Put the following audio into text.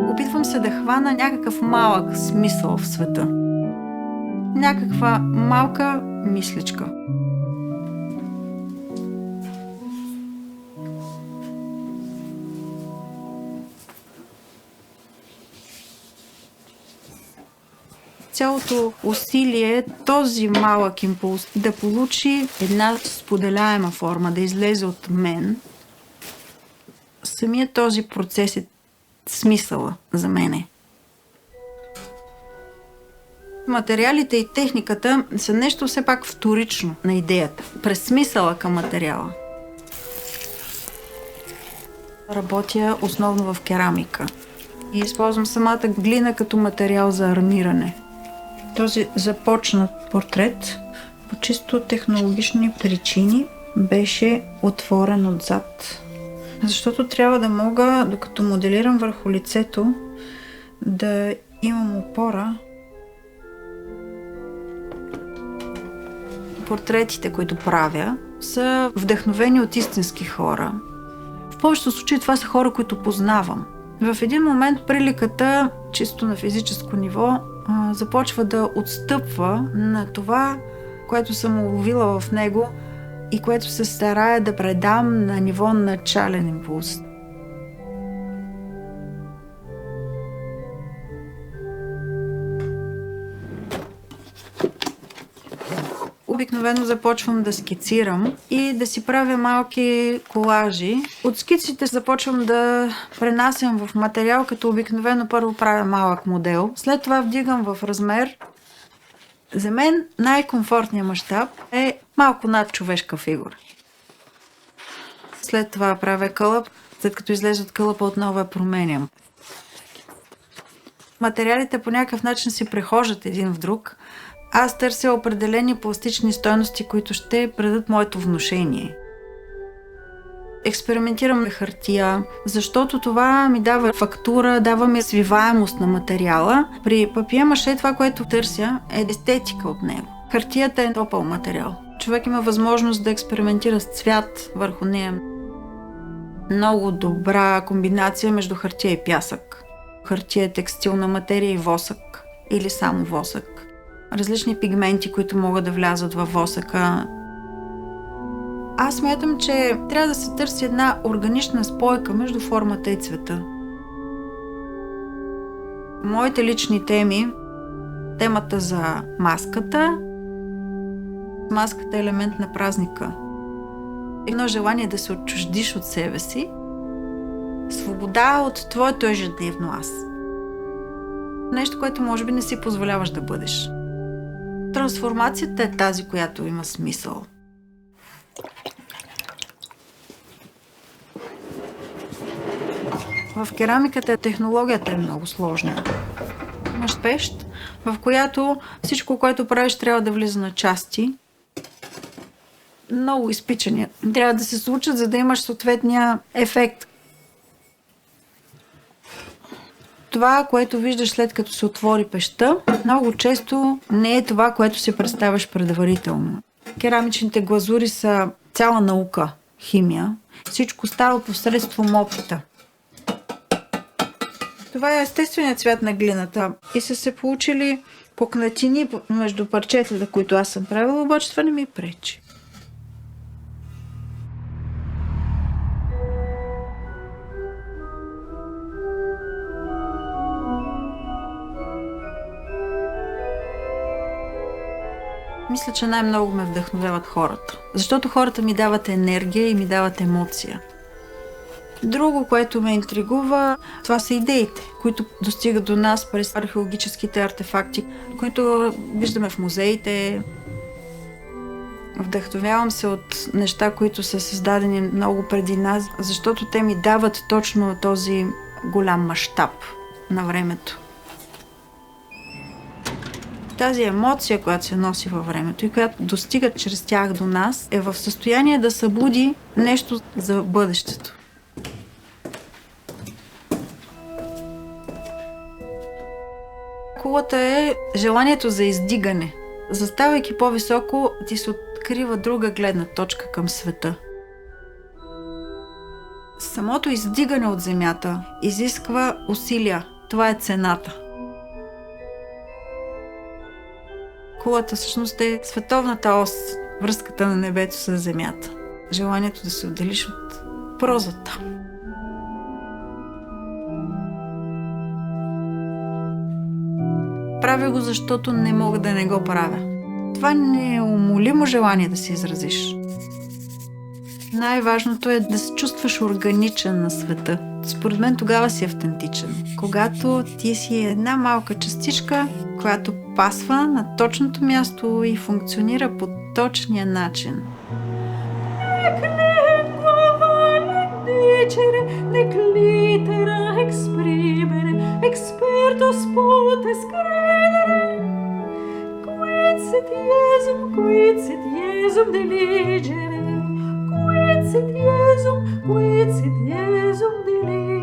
Опитвам се да хвана някакъв малък смисъл в света. Някаква малка мисличка. Цялото усилие е този малък импулс да получи една споделяема форма, да излезе от мен. Самият този процес е смисъла за мене. Материалите и техниката са нещо все пак вторично на идеята, през смисъла към материала. Работя основно в керамика и използвам самата глина като материал за армиране. Този започнат портрет по чисто технологични причини беше отворен отзад. Защото трябва да мога, докато моделирам върху лицето, да имам опора. Портретите, които правя, са вдъхновени от истински хора. В повечето случаи това са хора, които познавам. В един момент приликата, чисто на физическо ниво, започва да отстъпва на това, което съм уловила в него и което се старая да предам на ниво начален импулс. Обикновено започвам да скицирам и да си правя малки колажи. От скиците започвам да пренасям в материал, като обикновено първо правя малък модел. След това вдигам в размер. За мен най-комфортният мащаб е малко над човешка фигура. След това правя кълъп. След като излезе от кълъпа, отново я променям. Материалите по някакъв начин си прехождат един в друг. Аз търся определени пластични стойности, които ще предадат моето внушение. Експериментирам хартия, защото това ми дава фактура, дава ми свиваемост на материала. При папие-маше това, което търся, е естетика от него. Хартията е топъл материал. Човек има възможност да експериментира с цвят върху нея. Много добра комбинация между хартия и пясък. Хартия е текстилна материя и восък, или само восък. Различни пигменти, които могат да влязат във восъка. Аз смятам, че трябва да се търси една органична спойка между формата и цвета. Моите лични теми, темата за маската. Маската е елемент на празника. Едно желание да се отчуждиш от себе си. Свобода от твоето ежедневно аз. Нещо, което може би не си позволяваш да бъдеш. Трансформацията е тази, която има смисъл. В керамиката технологията е много сложна. Имаш пещ, в която всичко, което правиш, трябва да влиза на части. Много изпичания. Трябва да се случат, за да имаш съответния ефект. Това, което виждаш след като се отвори пещта, много често не е това, което си представяш предварително. Керамичните глазури са цяла наука, химия. Всичко става посредством опита. Това е естественият цвят на глината. И са се получили пукнатини между парчетата, които аз съм правила, обаче това не ми пречи. Мисля, че най-много ме вдъхновяват хората. Защото хората ми дават енергия и ми дават емоция. Друго, което ме интригува, това са идеите, които достигат до нас през археологическите артефакти, които виждаме в музеите. Вдъхновявам се от неща, които са създадени много преди нас, защото те ми дават точно този голям мащаб на времето. Тази емоция, която се носи във времето и която достига чрез тях до нас, е в състояние да събуди нещо за бъдещето. Кулата е желанието за издигане. Заставайки по-високо, ти се открива друга гледна точка към света. Самото издигане от земята изисква усилия. Това е цената. Кулата всъщност е световната ос, връзката на небето с земята. Желанието да се отделиш от прозата. Правя го, защото не мога да не го правя. Това не е умолимо желание да се изразиш. Най-важното е да се чувстваш органичен на света. Според мен тогава си автентичен. Когато ти си една малка частичка, която пасва на точното място и функционира по точния начин. Quid sit Iesum deligere,